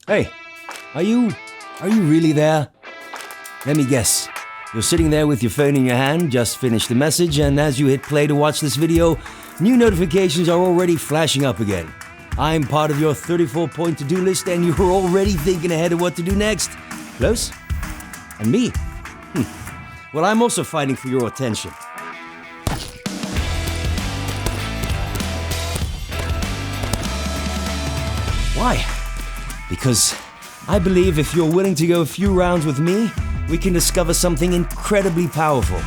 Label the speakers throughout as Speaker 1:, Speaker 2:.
Speaker 1: Hey, are you really there? Let me guess. You're sitting there with your phone in your hand, just finished the message, and as you hit play to watch this video, new notifications are already flashing up again. I'm part of your 34-point to-do list, and you're already thinking ahead of what to do next. Close? And me? Well, I'm also fighting for your attention. Why? Because I believe if you're willing to go a few rounds with me, we can discover something incredibly powerful.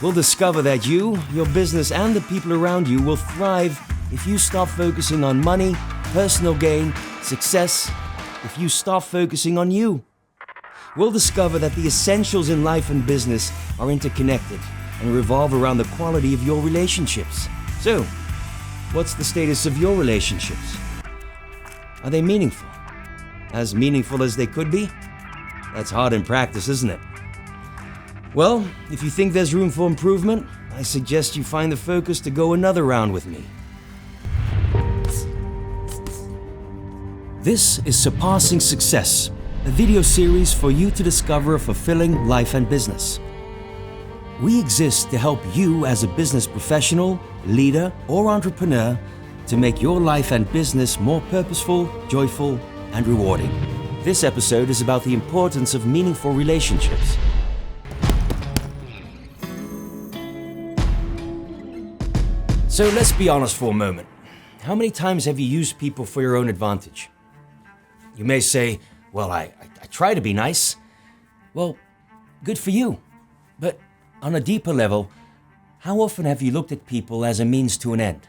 Speaker 1: We'll discover that you, your business, and the people around you will thrive if you stop focusing on money, personal gain, success, if you stop focusing on you. We'll discover that the essentials in life and business are interconnected and revolve around the quality of your relationships. So, what's the status of your relationships? Are they meaningful? As meaningful as they could be? That's hard in practice, isn't it? Well, if you think there's room for improvement, I suggest you find the focus to go another round with me. This is Surpassing Success, a video series for you to discover a fulfilling life and business. We exist to help you as a business professional, leader, or entrepreneur to make your life and business more purposeful, joyful, and rewarding. This episode is about the importance of meaningful relationships. So let's be honest for a moment. How many times have you used people for your own advantage? You may say, well, I try to be nice. Well, good for you. But on a deeper level, how often have you looked at people as a means to an end?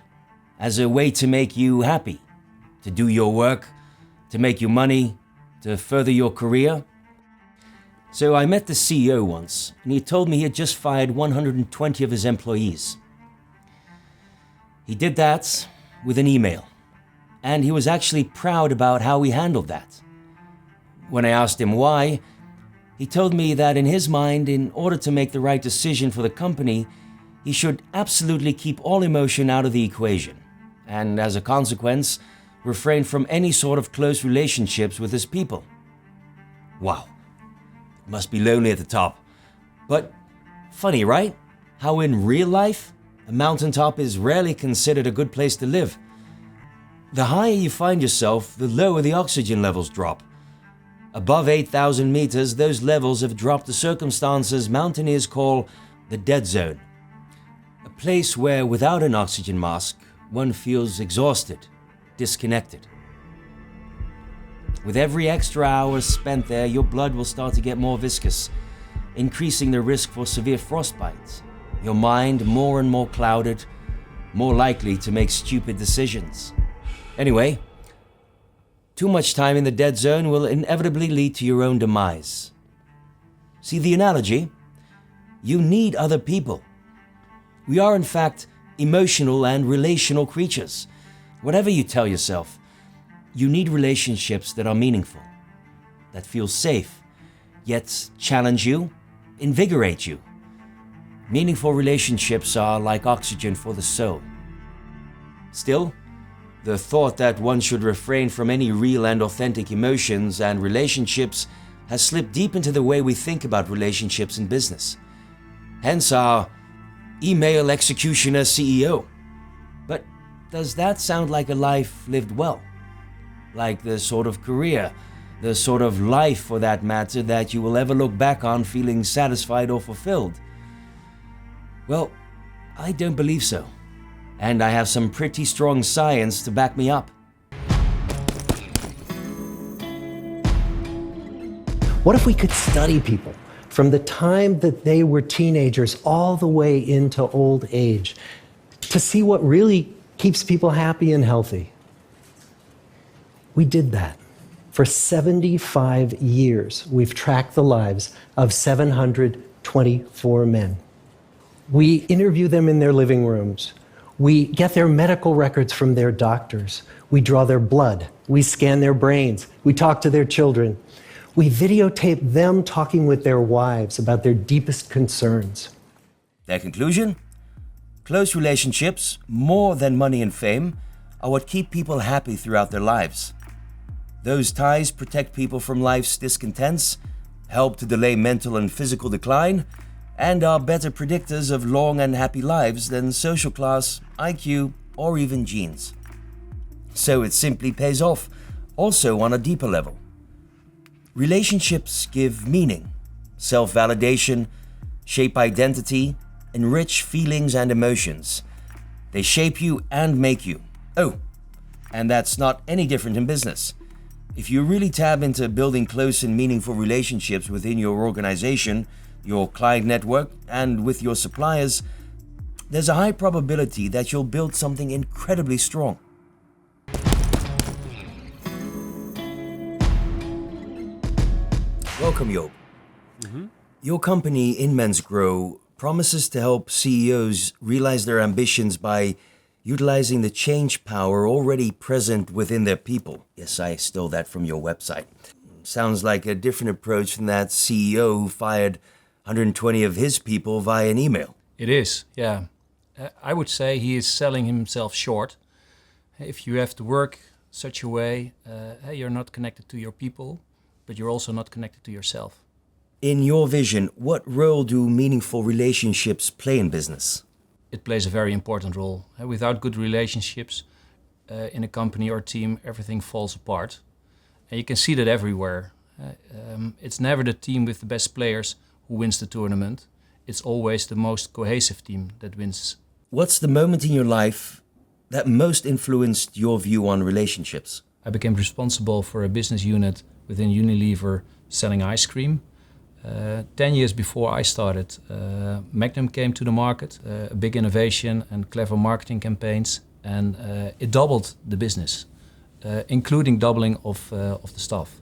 Speaker 1: As a way to make you happy? To do your work? To make you money? To further your career? So I met the CEO once, and he told me he had just fired 120 of his employees. He did that with an email, and he was actually proud about how he handled that. When I asked him why, he told me that in his mind, in order to make the right decision for the company, he should absolutely keep all emotion out of the equation, and as a consequence, refrain from any sort of close relationships with his people. Wow, it must be lonely at the top. But funny, right? How in real life, a mountaintop is rarely considered a good place to live. The higher you find yourself, the lower the oxygen levels drop. Above 8,000 meters, those levels have dropped to circumstances mountaineers call the dead zone. A place where without an oxygen mask, one feels exhausted, disconnected. With every extra hour spent there, your blood will start to get more viscous, increasing the risk for severe frostbite. Your mind more and more clouded, more likely to make stupid decisions. Anyway, too much time in the dead zone will inevitably lead to your own demise. See the analogy? You need other people. We are in fact emotional and relational creatures. Whatever you tell yourself, you need relationships that are meaningful, that feel safe, yet challenge you, invigorate you. Meaningful relationships are like oxygen for the soul. Still, the thought that one should refrain from any real and authentic emotions and relationships has slipped deep into the way we think about relationships in business. Hence our email executioner CEO. But does that sound like a life lived well? Like the sort of career, the sort of life for that matter, that you will ever look back on feeling satisfied or fulfilled? Well, I don't believe so. And I have some pretty strong science to back me up.
Speaker 2: What if we could study people from the time that they were teenagers all the way into old age to see what really keeps people happy and healthy? We did that. For 75 years, we've tracked the lives of 724 men. We interview them in their living rooms. We get their medical records from their doctors. We draw their blood. We scan their brains. We talk to their children. We videotape them talking with their wives about their deepest concerns.
Speaker 1: Their conclusion? Close relationships, more than money and fame, are what keep people happy throughout their lives. Those ties protect people from life's discontents, help to delay mental and physical decline, and are better predictors of long and happy lives than social class, IQ, or even genes. So it simply pays off, also on a deeper level. Relationships give meaning, self-validation, shape identity, enrich feelings and emotions. They shape you and make you. Oh, and that's not any different in business. If you really tab into building close and meaningful relationships within your organization, your client network, and with your suppliers, there's a high probability that you'll build something incredibly strong. Welcome, Joop. Your company, InMensGrow, promises to help CEOs realize their ambitions by utilizing the change power already present within their people. Yes, I stole that from your website. Sounds like a different approach than that CEO who fired 120 of his people via an email.
Speaker 3: It is, yeah. I would say he is selling himself short. If you have to work such a way, you're not connected to your people, but you're also not connected to yourself.
Speaker 1: In your vision, what role do meaningful relationships play in business?
Speaker 3: It plays a very important role. Without good relationships in a company or team, everything falls apart. And you can see that everywhere. It's never the team with the best players who wins the tournament. It's always the most cohesive team that wins.
Speaker 1: What's the moment in your life that most influenced your view on relationships?
Speaker 3: I became responsible for a business unit within Unilever selling ice cream. 10 years before I started, Magnum came to the market, a big innovation and clever marketing campaigns, and it doubled the business, including doubling of the staff.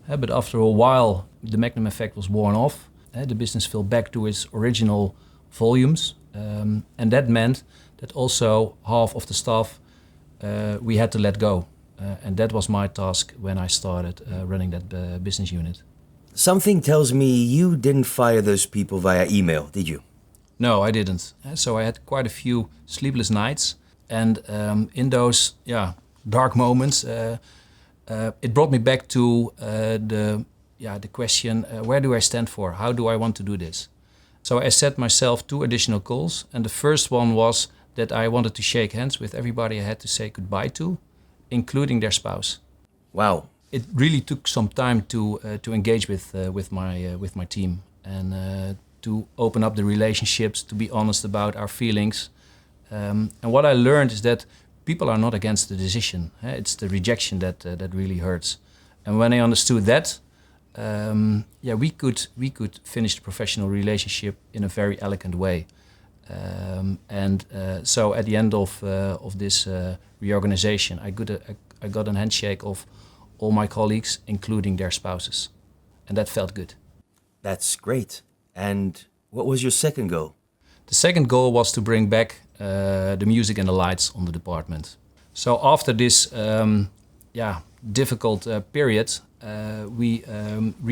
Speaker 3: But after a while, the Magnum effect was worn off. The business fell back to its original volumes, and that meant that also half of the staff we had to let go. And that was my task when I started running that business unit.
Speaker 1: Something tells me you didn't fire those people via email, did you?
Speaker 3: No, I didn't. So I had quite a few sleepless nights, and in those dark moments, it brought me back to the question: where do I stand for? How do I want to do this? So I set myself 2 additional goals, and the first one was that I wanted to shake hands with everybody I had to say goodbye to, including their spouse.
Speaker 1: Wow.
Speaker 3: It really took some time to engage with my team and to open up the relationships, to be honest about our feelings. And what I learned is that people are not against the decision. It's the rejection that really hurts. And when I understood that, we could finish the professional relationship in a very elegant way. So at the end of this reorganization, I got a handshake of all my colleagues, including their spouses. And that felt good. That's
Speaker 1: great. And what was your second goal?
Speaker 3: The second goal was to bring back the music and the lights on the department. So after this difficult period, we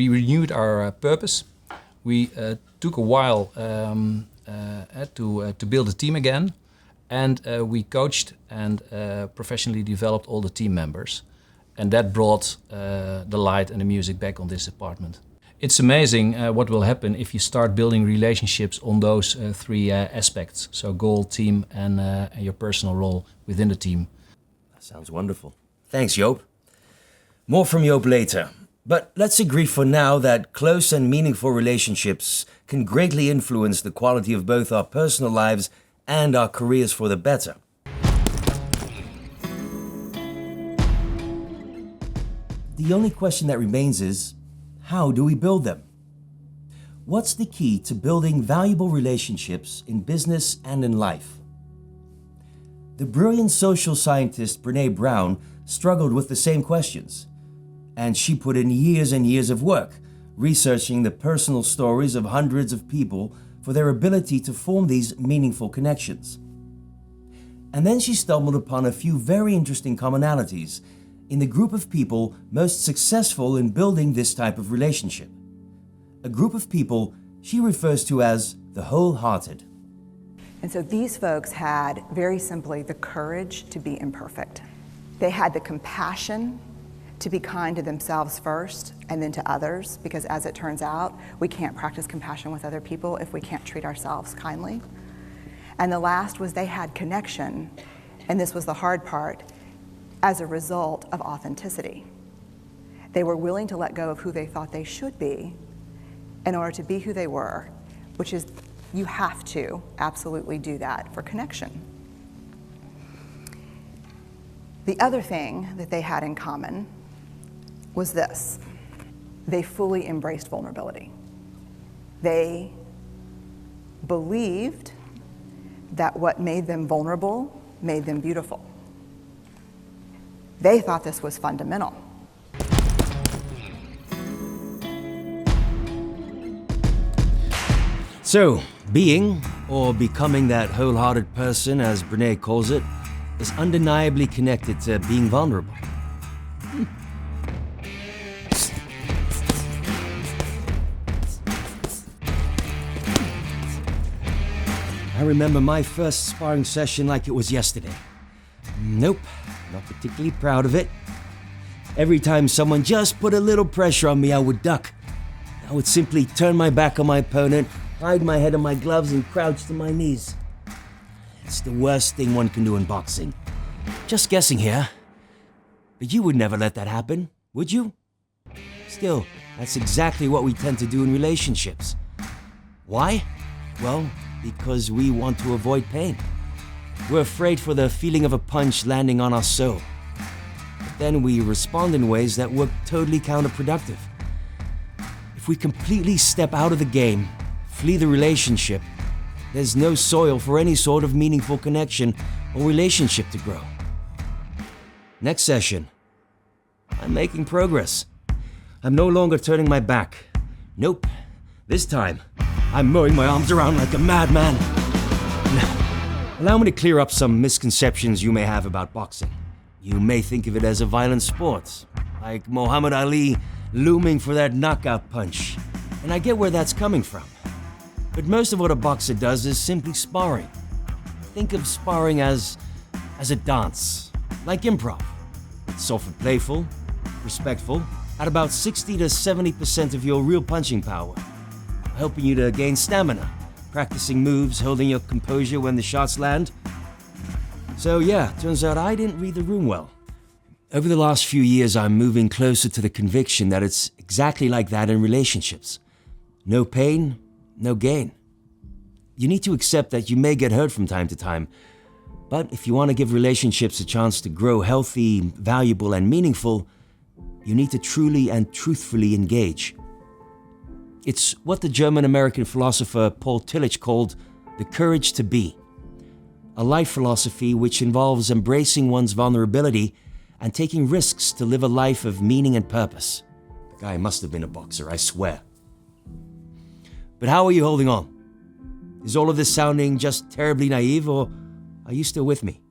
Speaker 3: renewed our purpose. We took a while to build a team again. And we coached and professionally developed all the team members. And that brought the light and the music back on this department. It's amazing what will happen if you start building relationships on those 3 aspects. So goal, team, and your personal role within the team.
Speaker 1: That sounds wonderful. Thanks, Joop. More from Joop later. But let's agree for now that close and meaningful relationships can greatly influence the quality of both our personal lives and our careers for the better. The only question that remains is, how do we build them? What's the key to building valuable relationships in business and in life? The brilliant social scientist Brené Brown struggled with the same questions, and she put in years and years of work researching the personal stories of hundreds of people for their ability to form these meaningful connections. And then she stumbled upon a few very interesting commonalities in the group of people most successful in building this type of relationship. A group of people she refers to as the wholehearted.
Speaker 4: And so these folks had, very simply, the courage to be imperfect. They had the compassion to be kind to themselves first and then to others, because as it turns out, we can't practice compassion with other people if we can't treat ourselves kindly. And the last was they had connection, and this was the hard part, as a result of authenticity. They were willing to let go of who they thought they should be in order to be who they were, which is, you have to absolutely do that for connection. The other thing that they had in common was this: they fully embraced vulnerability. They believed that what made them vulnerable made them beautiful. They thought this was fundamental.
Speaker 1: So, being, or becoming that wholehearted person, as Brené calls it, is undeniably connected to being vulnerable. I remember my first sparring session like it was yesterday. Nope, not particularly proud of it. Every time someone just put a little pressure on me, I would duck. I would simply turn my back on my opponent, hide my head in my gloves, and crouch to my knees. It's the worst thing one can do in boxing. Just guessing here. But you would never let that happen, would you? Still, that's exactly what we tend to do in relationships. Why? Well, because we want to avoid pain. We're afraid for the feeling of a punch landing on our soul. But then we respond in ways that work totally counterproductive. If we completely step out of the game, flee the relationship, there's no soil for any sort of meaningful connection or relationship to grow. Next session, I'm making progress. I'm no longer turning my back. Nope, this time, I'm mowing my arms around like a madman. Allow me to clear up some misconceptions you may have about boxing. You may think of it as a violent sport, like Muhammad Ali looming for that knockout punch. And I get where that's coming from. But most of what a boxer does is simply sparring. Think of sparring as a dance, like improv. It's often playful, respectful, at about 60 to 70% of your real punching power, helping you to gain stamina, practicing moves, holding your composure when the shots land. So yeah, turns out I didn't read the room well. Over the last few years, I'm moving closer to the conviction that it's exactly like that in relationships. No pain, no gain. You need to accept that you may get hurt from time to time, but if you want to give relationships a chance to grow healthy, valuable, and meaningful, you need to truly and truthfully engage. It's what the German-American philosopher Paul Tillich called the courage to be, a life philosophy which involves embracing one's vulnerability and taking risks to live a life of meaning and purpose. The guy must have been a boxer, I swear. But how are you holding on? Is all of this sounding just terribly naive, or are you still with me?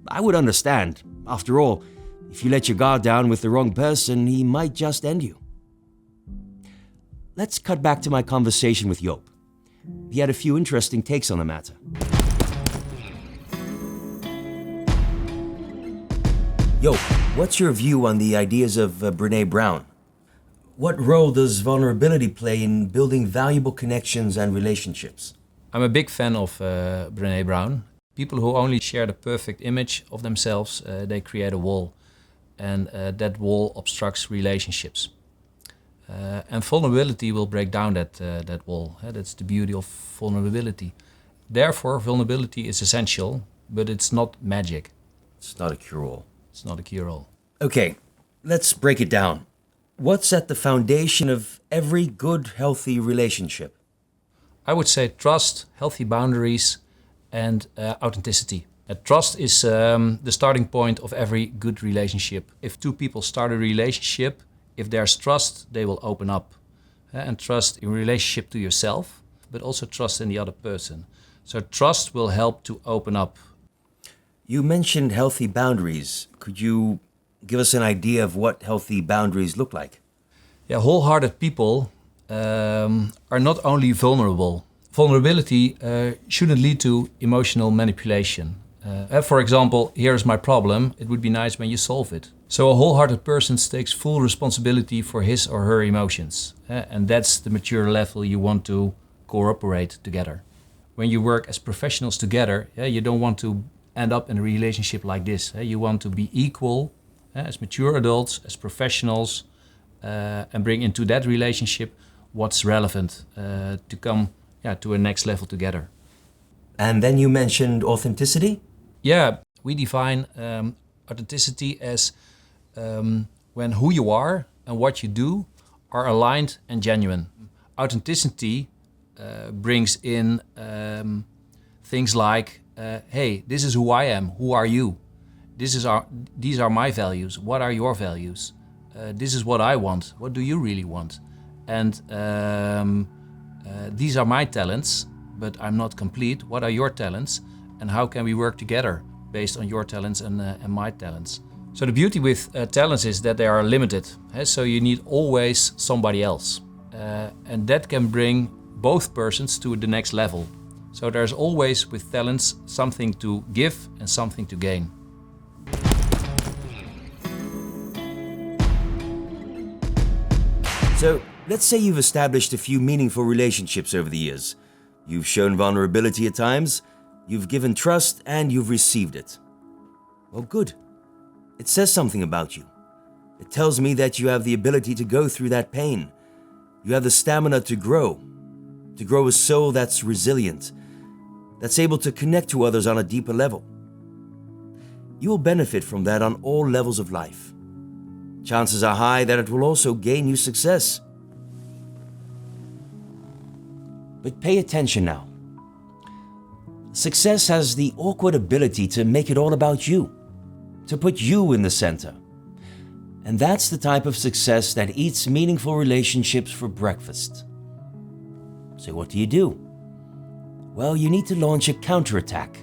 Speaker 1: I would understand. After all, if you let your guard down with the wrong person, he might just end you. Let's cut back to my conversation with Joop. He had a few interesting takes on the matter. Joop, what's your view on the ideas of Brené Brown? What role does vulnerability play in building valuable connections and relationships?
Speaker 3: I'm a big fan of Brené Brown. People who only share the perfect image of themselves, they create a wall. And that wall obstructs relationships. And vulnerability will break down that wall. That's the beauty of vulnerability. Therefore, vulnerability is essential, but it's not magic.
Speaker 1: It's not a cure-all.
Speaker 3: It's not a cure-all.
Speaker 1: Okay, let's break it down. What's at the foundation of every good, healthy relationship?
Speaker 3: I would say trust, healthy boundaries, and authenticity. Trust is the starting point of every good relationship. If two people start a relationship, if there's trust, they will open up. And trust in relationship to yourself, but also trust in the other person. So trust will help to open up.
Speaker 1: You mentioned healthy boundaries. Could you give us an idea of what healthy boundaries look like?
Speaker 3: Yeah, wholehearted people are not only vulnerable. Vulnerability shouldn't lead to emotional manipulation. For example, here's my problem. It would be nice when you solve it. So a wholehearted person takes full responsibility for his or her emotions. And that's the mature level you want to cooperate together. When you work as professionals together, you don't want to end up in a relationship like this. You want to be equal as mature adults, as professionals, and bring into that relationship what's relevant to come to a next level together.
Speaker 1: And then you mentioned authenticity?
Speaker 3: Yeah, we define authenticity as when who you are and what you do are aligned and genuine. Authenticity brings in things like, hey, this is who I am, who are you? These are my values, what are your values? This is what I want, what do you really want? And these are my talents, but I'm not complete. What are your talents? And how can we work together based on your talents and my talents? So the beauty with talents is that they are limited. So you need always somebody else. And that can bring both persons to the next level. So there's always with talents something to give and something to gain.
Speaker 1: So let's say you've established a few meaningful relationships over the years. You've shown vulnerability at times, you've given trust, and you've received it. Well, good. It says something about you. It tells me that you have the ability to go through that pain. You have the stamina to grow a soul that's resilient, that's able to connect to others on a deeper level. You will benefit from that on all levels of life. Chances are high that it will also gain you success. But pay attention now. Success has the awkward ability to make it all about you, to put you in the center. And that's the type of success that eats meaningful relationships for breakfast. So what do? Well, you need to launch a counterattack.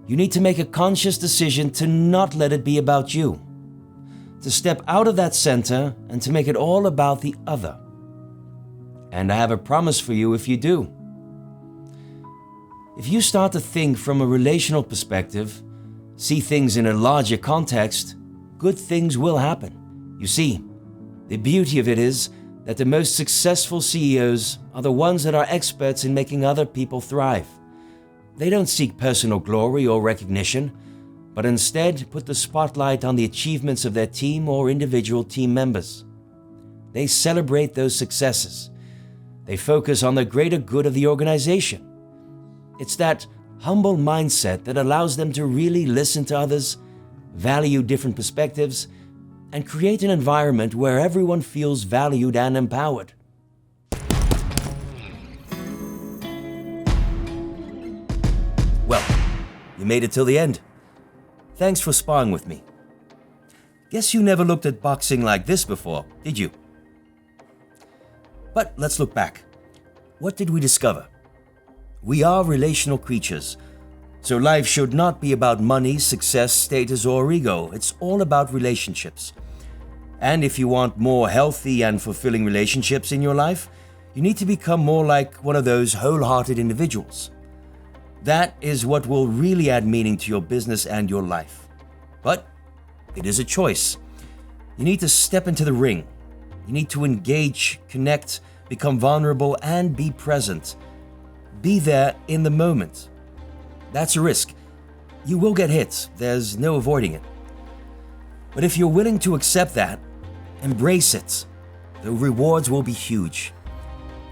Speaker 1: You need to make a conscious decision to not let it be about you, to step out of that center and to make it all about the other. And I have a promise for you if you do. If you start to think from a relational perspective, see things in a larger context, good things will happen. You see, the beauty of it is that the most successful CEOs are the ones that are experts in making other people thrive. They don't seek personal glory or recognition, but instead put the spotlight on the achievements of their team or individual team members. They celebrate those successes. They focus on the greater good of the organization. It's that humble mindset that allows them to really listen to others, value different perspectives, and create an environment where everyone feels valued and empowered. Well, you made it till the end. Thanks for sparring with me. Guess you never looked at boxing like this before, did you? But let's look back. What did we discover? We are relational creatures, so life should not be about money, success, status, or ego. It's all about relationships. And if you want more healthy and fulfilling relationships in your life, you need to become more like one of those wholehearted individuals. That is what will really add meaning to your business and your life. But it is a choice. You need to step into the ring. You need to engage, connect, become vulnerable, and be present. Be there in the moment. That's a risk. You will get hit. There's no avoiding it. But if you're willing to accept that, embrace it, the rewards will be huge.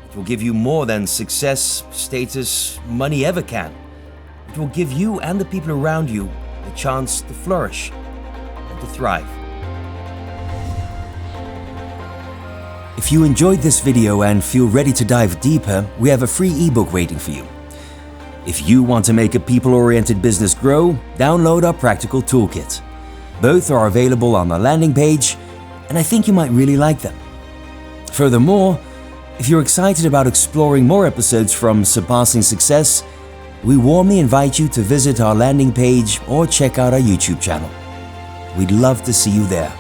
Speaker 1: It will give you more than success, status, money ever can. It will give you and the people around you the chance to flourish and to thrive. If you enjoyed this video and feel ready to dive deeper, we have a free ebook waiting for you. If you want to make a people-oriented business grow, download our practical toolkit. Both are available on the landing page, and I think you might really like them. Furthermore, if you're excited about exploring more episodes from Surpassing Success, we warmly invite you to visit our landing page or check out our YouTube channel. We'd love to see you there.